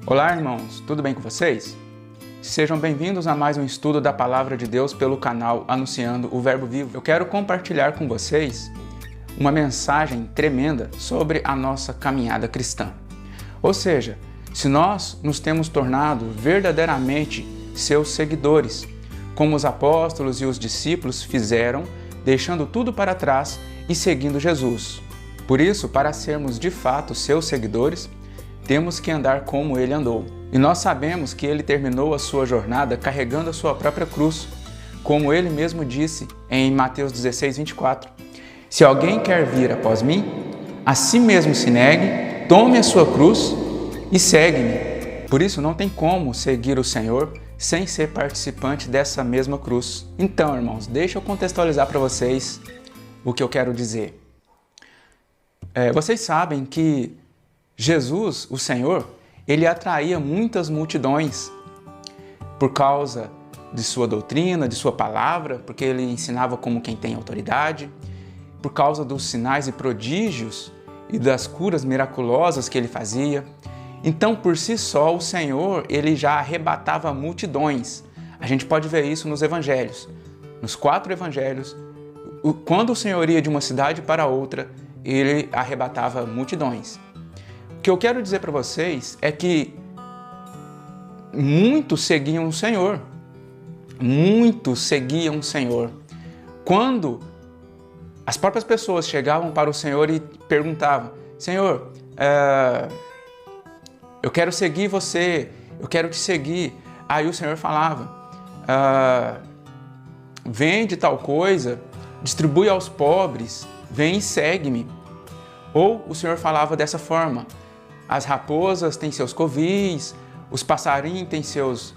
Olá, irmãos, tudo bem com vocês? Sejam bem-vindos a mais um estudo da Palavra de Deus pelo canal Anunciando o Verbo Vivo. Eu quero compartilhar com vocês uma mensagem tremenda sobre a nossa caminhada cristã. Ou seja, se nós nos temos tornado verdadeiramente seus seguidores, como os apóstolos e os discípulos fizeram, deixando tudo para trás e seguindo Jesus. Por isso, para sermos de fato seus seguidores, temos que andar como ele andou. E nós sabemos que ele terminou a sua jornada carregando a sua própria cruz, como ele mesmo disse em Mateus 16, 24. Se alguém quer vir após mim, a si mesmo se negue, tome a sua cruz e segue-me. Por isso não tem como seguir o Senhor sem ser participante dessa mesma cruz. Então, irmãos, deixa eu contextualizar para vocês o que eu quero dizer. Vocês sabem que Jesus, o Senhor, ele atraía muitas multidões por causa de sua doutrina, de sua palavra, porque ele ensinava como quem tem autoridade, por causa dos sinais e prodígios e das curas miraculosas que ele fazia. Então, por si só, o Senhor, ele já arrebatava multidões. A gente pode ver isso nos evangelhos. Nos 4 evangelhos, quando o Senhor ia de uma cidade para outra, ele arrebatava multidões. O que eu quero dizer para vocês é que muitos seguiam o Senhor. Muitos seguiam o Senhor. Quando as próprias pessoas chegavam para o Senhor e perguntavam: Senhor, eu quero seguir você, eu quero te seguir. Aí o Senhor falava: vende tal coisa, distribui aos pobres, vem e segue-me. Ou o Senhor falava dessa forma: as raposas têm seus covis, os passarinhos têm seus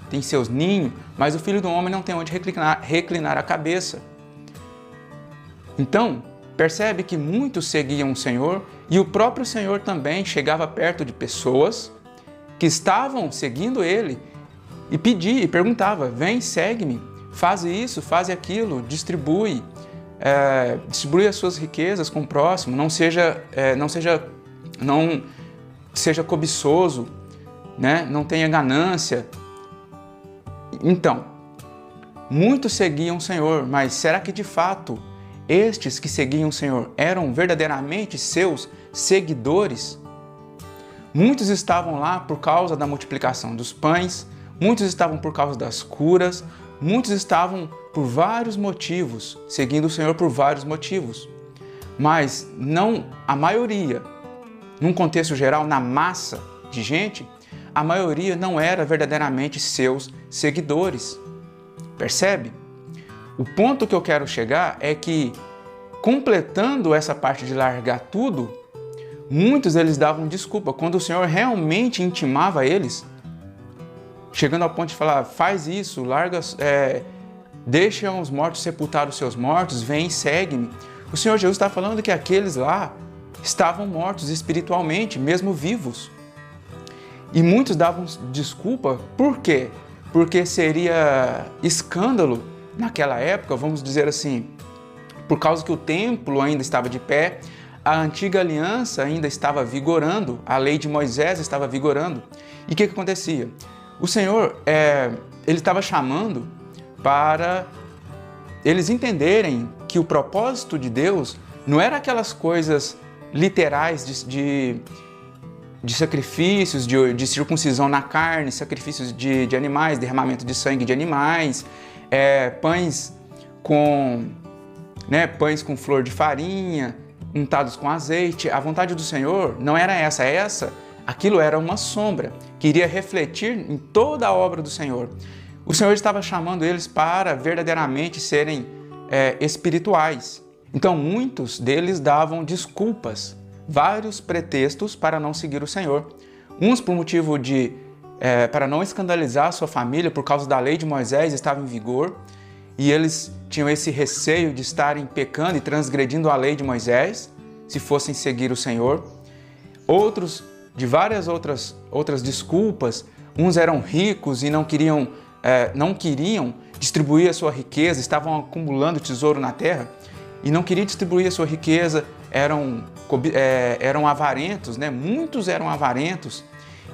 ninhos, mas o Filho do Homem não tem onde reclinar a cabeça. Então, percebe que muitos seguiam o Senhor e o próprio Senhor também chegava perto de pessoas que estavam seguindo Ele e pedia e perguntava: vem, segue-me, faz isso, faz aquilo, distribui as suas riquezas com o próximo, não seja cobiçoso, né? Não tenha ganância. Então, muitos seguiam o Senhor, mas será que de fato estes que seguiam o Senhor eram verdadeiramente seus seguidores? Muitos estavam lá por causa da multiplicação dos pães, muitos estavam por causa das curas, muitos estavam por vários motivos, seguindo o Senhor por vários motivos. Mas não a maioria, num contexto geral, na massa de gente, a maioria não era verdadeiramente seus seguidores. Percebe? O ponto que eu quero chegar é que, completando essa parte de largar tudo, muitos eles davam desculpa. Quando o Senhor realmente intimava eles, chegando ao ponto de falar: faz isso, larga, deixa os mortos sepultar os seus mortos, vem e segue-me. O Senhor Jesus está falando que aqueles lá estavam mortos espiritualmente, mesmo vivos. E muitos davam desculpa. Por quê? Porque seria escândalo naquela época, vamos dizer assim, por causa que o templo ainda estava de pé, a antiga aliança ainda estava vigorando, a lei de Moisés estava vigorando. E o que acontecia? O Senhor, ele estava chamando para eles entenderem que o propósito de Deus não era aquelas coisas literais de sacrifícios, de circuncisão na carne, sacrifícios de animais, derramamento de sangue de animais, pães com flor de farinha, untados com azeite. A vontade do Senhor não era essa. Aquilo era uma sombra que iria refletir em toda a obra do Senhor. O Senhor estava chamando eles para verdadeiramente serem espirituais. Então, muitos deles davam desculpas, vários pretextos para não seguir o Senhor. Uns por motivo para não escandalizar a sua família, por causa da lei de Moisés estava em vigor, e eles tinham esse receio de estarem pecando e transgredindo a lei de Moisés, se fossem seguir o Senhor. Outros de várias outras desculpas. Uns eram ricos e não queriam distribuir a sua riqueza, estavam acumulando tesouro na terra e não queriam distribuir a sua riqueza, eram avarentos, né? Muitos eram avarentos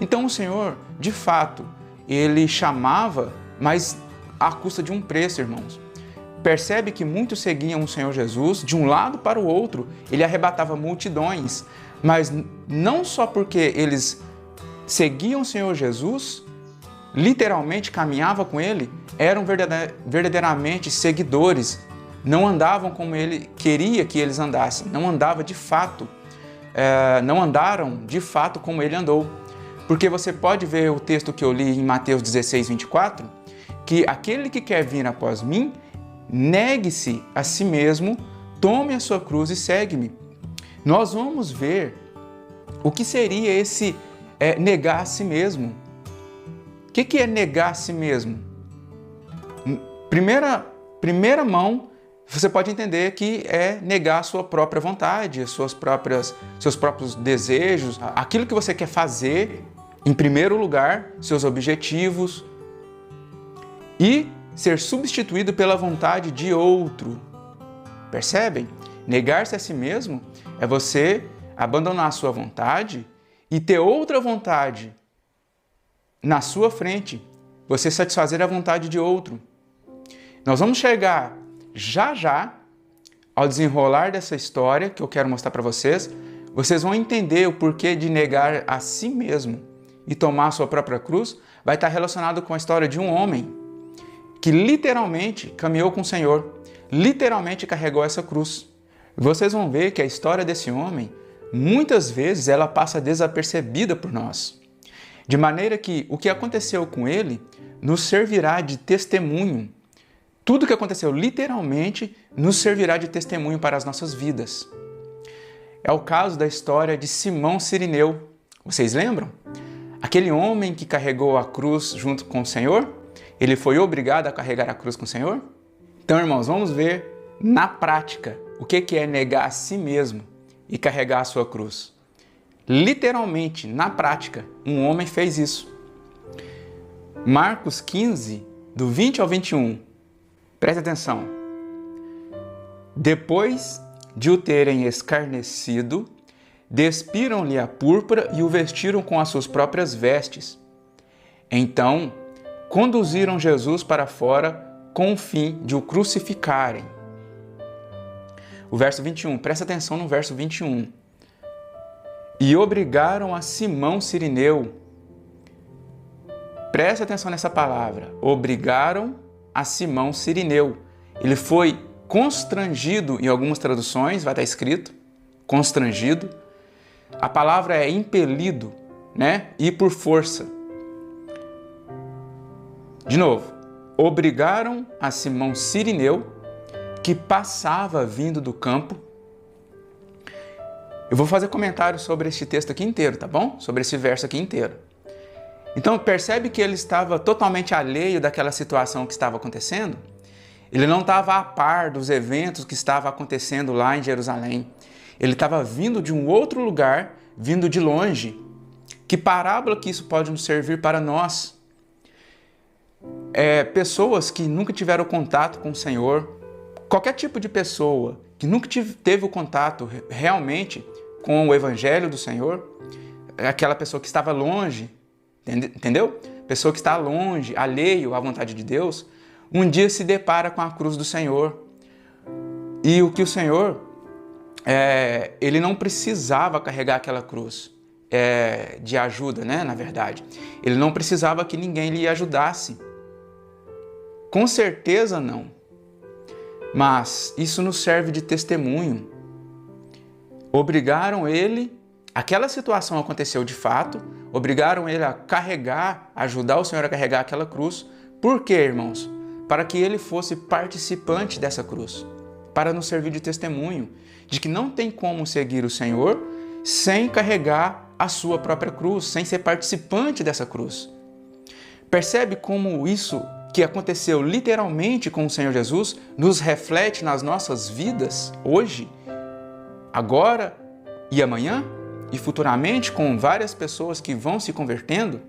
Então o Senhor, de fato, ele chamava, mas à custa de um preço, irmãos. Percebe que muitos seguiam o Senhor Jesus de um lado para o outro. Ele arrebatava multidões, mas não só porque eles seguiam o Senhor Jesus, literalmente caminhavam com ele, eram verdadeiramente seguidores, não andavam como ele queria que eles andassem, não andavam de fato, não andaram de fato como ele andou. Porque você pode ver o texto que eu li em Mateus 16, 24, que aquele que quer vir após mim, negue-se a si mesmo, tome a sua cruz e segue-me. Nós vamos ver o que seria esse negar a si mesmo. O que é negar a si mesmo? Primeira mão, você pode entender que é negar a sua própria vontade, seus próprios desejos, aquilo que você quer fazer, em primeiro lugar, seus objetivos, e ser substituído pela vontade de outro. Percebem? Negar-se a si mesmo é você abandonar a sua vontade e ter outra vontade na sua frente, você satisfazer a vontade de outro. Nós vamos chegar já ao desenrolar dessa história que eu quero mostrar para vocês. Vocês vão entender o porquê de negar a si mesmo e tomar a sua própria cruz. Vai estar relacionado com a história de um homem que literalmente caminhou com o Senhor, literalmente carregou essa cruz. Vocês vão ver que a história desse homem, muitas vezes, ela passa desapercebida por nós. De maneira que o que aconteceu com ele nos servirá de testemunho. Tudo o que aconteceu literalmente nos servirá de testemunho para as nossas vidas. É o caso da história de Simão Cirineu. Vocês lembram? Aquele homem que carregou a cruz junto com o Senhor, ele foi obrigado a carregar a cruz com o Senhor? Então, irmãos, vamos ver na prática o que é negar a si mesmo e carregar a sua cruz. Literalmente, na prática, um homem fez isso. Marcos 15, do 20 ao 21. Preste atenção. Depois de o terem escarnecido, despiram-lhe a púrpura e o vestiram com as suas próprias vestes. Então, conduziram Jesus para fora com o fim de o crucificarem. O verso 21, presta atenção no verso 21. E obrigaram a Simão Cirineu. Presta atenção nessa palavra. Obrigaram a Simão Cirineu. Ele foi constrangido, em algumas traduções vai estar escrito, constrangido. A palavra é impelido, né? E por força. De novo, obrigaram a Simão Cirineu, que passava vindo do campo. Eu vou fazer comentários sobre este texto aqui inteiro, tá bom? Sobre esse verso aqui inteiro. Então, percebe que ele estava totalmente alheio daquela situação que estava acontecendo? Ele não estava a par dos eventos que estavam acontecendo lá em Jerusalém. Ele estava vindo de um outro lugar, vindo de longe. Que parábola que isso pode nos servir para nós? Pessoas que nunca tiveram contato com o Senhor, qualquer tipo de pessoa que nunca teve o contato realmente com o Evangelho do Senhor, aquela pessoa que estava longe, entendeu? Pessoa que está longe, alheio à vontade de Deus, um dia se depara com a cruz do Senhor. E o que o Senhor, ele não precisava carregar aquela cruz de ajuda, né? Na verdade. Ele não precisava que ninguém lhe ajudasse. Com certeza não. Mas isso nos serve de testemunho. Obrigaram ele, aquela situação aconteceu de fato, obrigaram ele a carregar, ajudar o Senhor a carregar aquela cruz. Por quê, irmãos? Para que ele fosse participante dessa cruz, para nos servir de testemunho de que não tem como seguir o Senhor sem carregar a sua própria cruz, sem ser participante dessa cruz. Percebe como isso que aconteceu literalmente com o Senhor Jesus nos reflete nas nossas vidas hoje, agora e amanhã e futuramente com várias pessoas que vão se convertendo?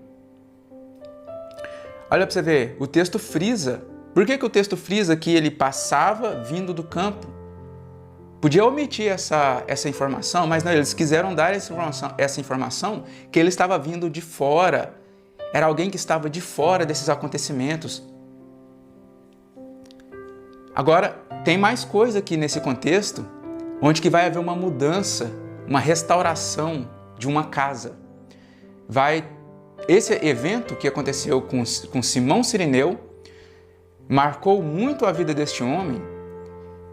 Olha para você ver, o texto frisa. Por que o texto frisa que ele passava vindo do campo? Podia omitir essa informação, mas não, eles quiseram dar essa informação que ele estava vindo de fora. Era alguém que estava de fora desses acontecimentos. Agora, tem mais coisa aqui nesse contexto, onde que vai haver uma mudança, uma restauração de uma casa. Esse evento que aconteceu com Simão Cirineu marcou muito a vida deste homem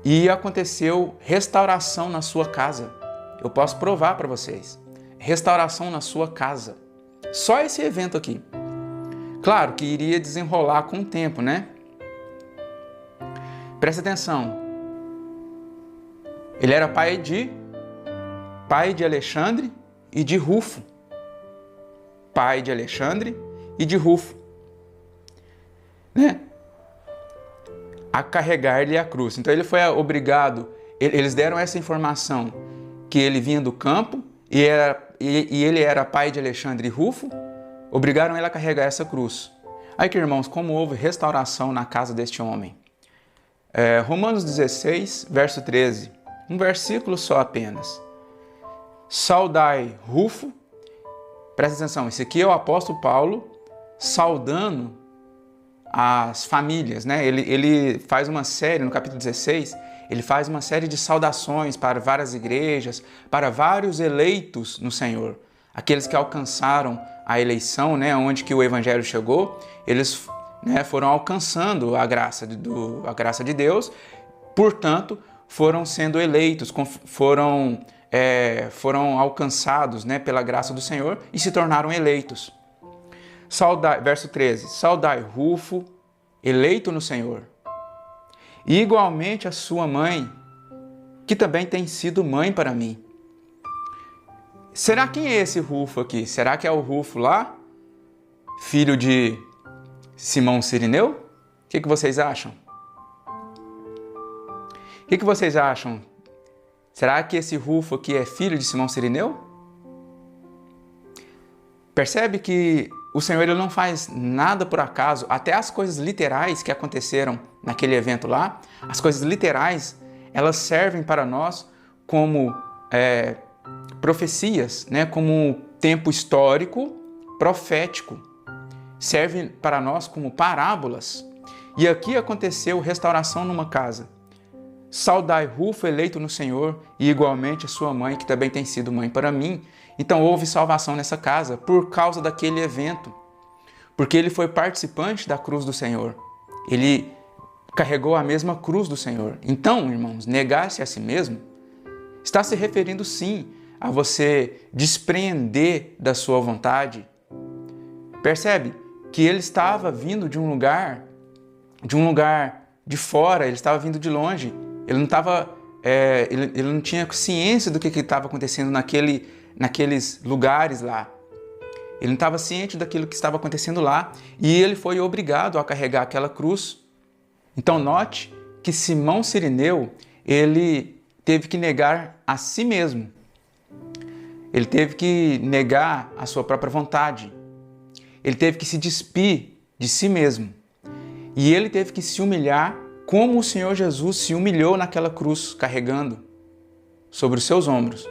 e aconteceu restauração na sua casa. Eu posso provar para vocês. Restauração na sua casa. Só esse evento aqui. Claro que iria desenrolar com o tempo, né? Presta atenção. Ele era pai de Alexandre e de Rufo. Pai de Alexandre e de Rufo. Né? A carregar-lhe a cruz. Então ele foi obrigado, eles deram essa informação que ele vinha do campo e ele era pai de Alexandre e Rufo, obrigaram ele a carregar essa cruz. Aí que, irmãos, como houve restauração na casa deste homem. Romanos 16, verso 13, um versículo só apenas. Saudai Rufo, presta atenção, esse aqui é o apóstolo Paulo saudando as famílias, né? Ele faz uma série, no capítulo 16, ele faz uma série de saudações para várias igrejas, para vários eleitos no Senhor. Aqueles que alcançaram a eleição, né? Onde que o evangelho chegou, eles, né, foram alcançando a graça de Deus, portanto, foram sendo eleitos, foram alcançados, né, pela graça do Senhor e se tornaram eleitos. Verso 13, saudai Rufo, eleito no Senhor, e igualmente a sua mãe, que também tem sido mãe para mim. Será quem é esse Rufo aqui? Será que é o Rufo lá, filho de Simão Cirineu? O que vocês acham? O que vocês acham? Será que esse Rufo aqui é filho de Simão Cirineu? Percebe que o Senhor ele não faz nada por acaso, até as coisas literais que aconteceram naquele evento lá, as coisas literais, elas servem para nós como profecias, né? Como tempo histórico, profético. Serve para nós como parábolas. E aqui aconteceu restauração numa casa. Saudai Rufo, eleito no Senhor, e igualmente a sua mãe, que também tem sido mãe para mim. Então houve salvação nessa casa por causa daquele evento. Porque ele foi participante da cruz do Senhor. Ele carregou a mesma cruz do Senhor. Então, irmãos, negar-se a si mesmo está se referindo sim a você despreender da sua vontade. Percebe que ele estava vindo de um lugar de fora, ele estava vindo de longe. Ele não estava, ele não tinha ciência do que estava acontecendo naqueles lugares lá. Ele não estava ciente daquilo que estava acontecendo lá e ele foi obrigado a carregar aquela cruz. Então note que Simão Cirineu, ele teve que negar a si mesmo. Ele teve que negar a sua própria vontade. Ele teve que se despir de si mesmo. E ele teve que se humilhar como o Senhor Jesus se humilhou naquela cruz, carregando sobre os seus ombros.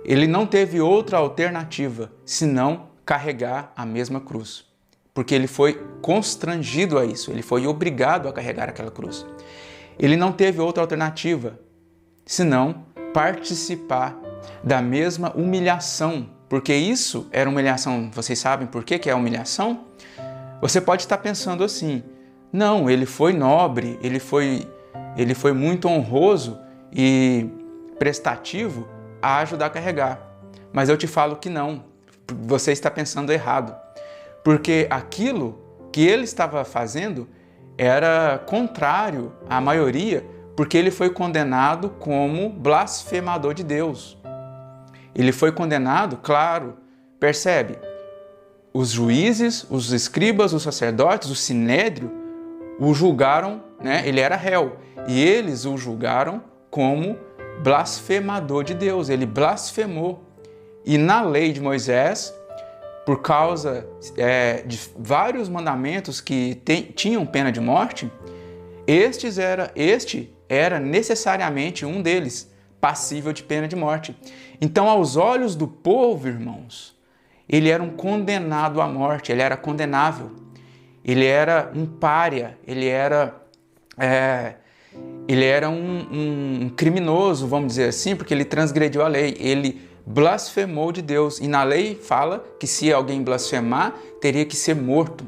Ele não teve outra alternativa senão carregar a mesma cruz. Porque ele foi constrangido a isso, ele foi obrigado a carregar aquela cruz. Ele não teve outra alternativa senão participar da mesma humilhação. Porque isso era humilhação. Vocês sabem por que é humilhação? Você pode estar pensando assim, não, ele foi nobre, ele foi muito honroso e prestativo a ajudar a carregar. Mas eu te falo que não, você está pensando errado. Porque aquilo que ele estava fazendo era contrário à maioria, porque ele foi condenado como blasfemador de Deus. Ele foi condenado, claro, percebe? Os juízes, os escribas, os sacerdotes, o sinédrio o julgaram, né? Ele era réu, e eles o julgaram como blasfemador de Deus. Ele blasfemou. E na lei de Moisés, por causa de vários mandamentos que tinham pena de morte, este era necessariamente um deles, passível de pena de morte. Então, aos olhos do povo, irmãos, ele era um condenado à morte, ele era condenável, ele era um pária, ele era um criminoso, vamos dizer assim, porque ele transgrediu a lei, ele blasfemou de Deus. E na lei fala que se alguém blasfemar, teria que ser morto.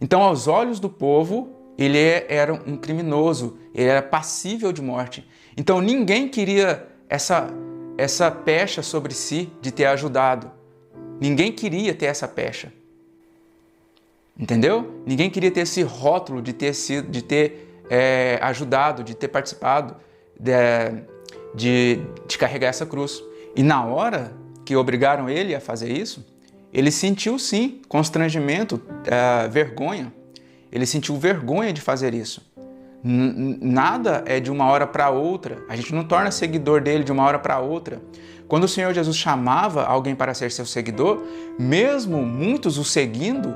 Então, aos olhos do povo, ele era um criminoso, ele era passível de morte. Então, ninguém queria essa pecha sobre si de ter ajudado. Ninguém queria ter essa pecha. Entendeu? Ninguém queria ter esse rótulo de ter ajudado, de ter participado, de carregar essa cruz. E na hora que obrigaram ele a fazer isso, ele sentiu sim constrangimento, vergonha. Ele sentiu vergonha de fazer isso. Nada é de uma hora para outra. A gente não torna seguidor dele de uma hora para outra. Quando o Senhor Jesus chamava alguém para ser seu seguidor, mesmo muitos o seguindo,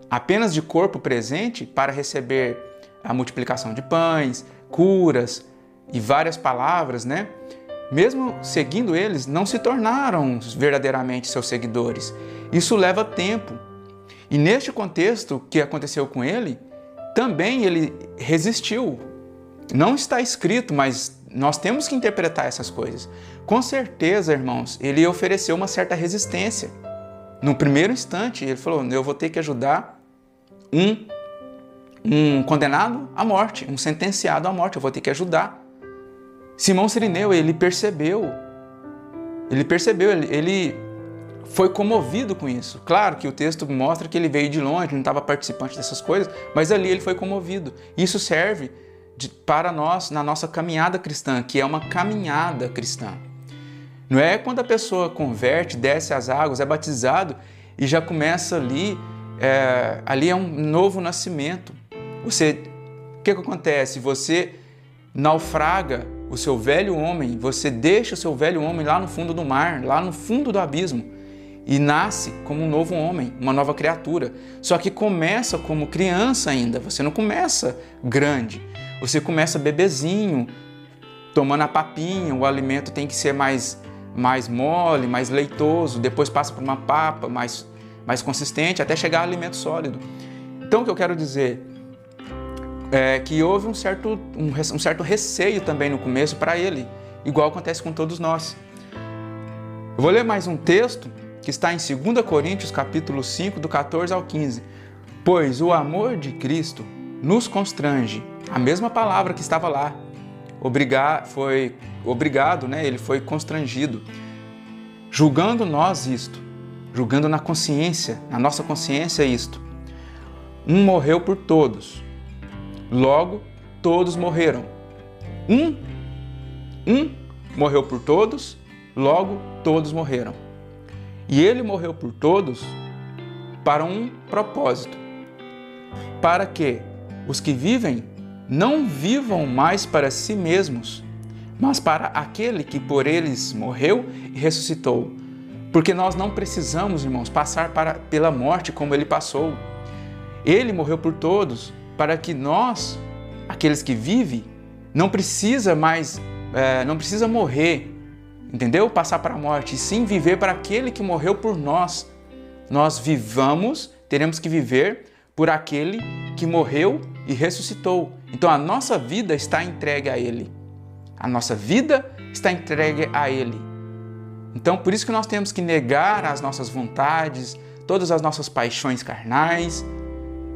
apenas de corpo presente para receber a multiplicação de pães, curas e várias palavras, né? Mesmo seguindo eles, não se tornaram verdadeiramente seus seguidores. Isso leva tempo. E neste contexto que aconteceu com ele, também ele resistiu. Não está escrito, mas nós temos que interpretar essas coisas. Com certeza, irmãos, ele ofereceu uma certa resistência. No primeiro instante, ele falou, eu vou ter que ajudar um condenado à morte, um sentenciado à morte, eu vou ter que ajudar. Simão Cirineu, ele percebeu, ele foi comovido com isso. Claro que o texto mostra que ele veio de longe, não estava participante dessas coisas, mas ali ele foi comovido. Isso serve para nós na nossa caminhada cristã, que é uma caminhada cristã. Não é quando a pessoa converte, desce as águas, é batizado e já começa ali, ali é um novo nascimento. O que acontece? Você naufraga o seu velho homem, você deixa o seu velho homem lá no fundo do mar, lá no fundo do abismo e nasce como um novo homem, uma nova criatura. Só que começa como criança ainda, você não começa grande, você começa bebezinho, tomando a papinha, o alimento tem que ser mais mole, mais leitoso, depois passa por uma papa mais consistente, até chegar a alimento sólido. Então o que eu quero dizer é que houve um certo receio também no começo para ele, igual acontece com todos nós. Eu vou ler mais um texto que está em 2 Coríntios, capítulo 5, do 14 ao 15. Pois o amor de Cristo nos constrange, a mesma palavra que estava lá, foi obrigado, né? Ele foi constrangido, julgando nós isto, julgando na consciência, na nossa consciência isto. Um morreu por todos, logo todos morreram. Um morreu por todos, logo todos morreram. E ele morreu por todos para um propósito, para que os que vivem não vivam mais para si mesmos, mas para aquele que por eles morreu e ressuscitou. Porque nós não precisamos, irmãos, passar pela morte como ele passou. Ele morreu por todos, para que nós, aqueles que vivem, não precisa morrer, entendeu? Passar para a morte, e sim viver para aquele que morreu por nós. Nós teremos que viver por aquele que morreu e ressuscitou. Então a nossa vida está entregue a Ele. A nossa vida está entregue a Ele. Então por isso que nós temos que negar as nossas vontades, todas as nossas paixões carnais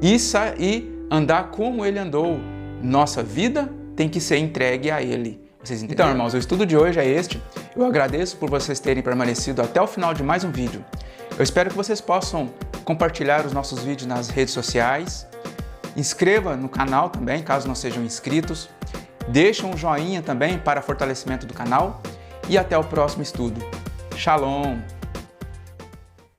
e andar como Ele andou. Nossa vida tem que ser entregue a Ele. Vocês entenderam? Então, irmãos, o estudo de hoje é este. Eu agradeço por vocês terem permanecido até o final de mais um vídeo. Eu espero que vocês possam compartilhar os nossos vídeos nas redes sociais. Inscreva no canal também, caso não sejam inscritos. Deixe um joinha também para fortalecimento do canal. E até o próximo estudo. Shalom!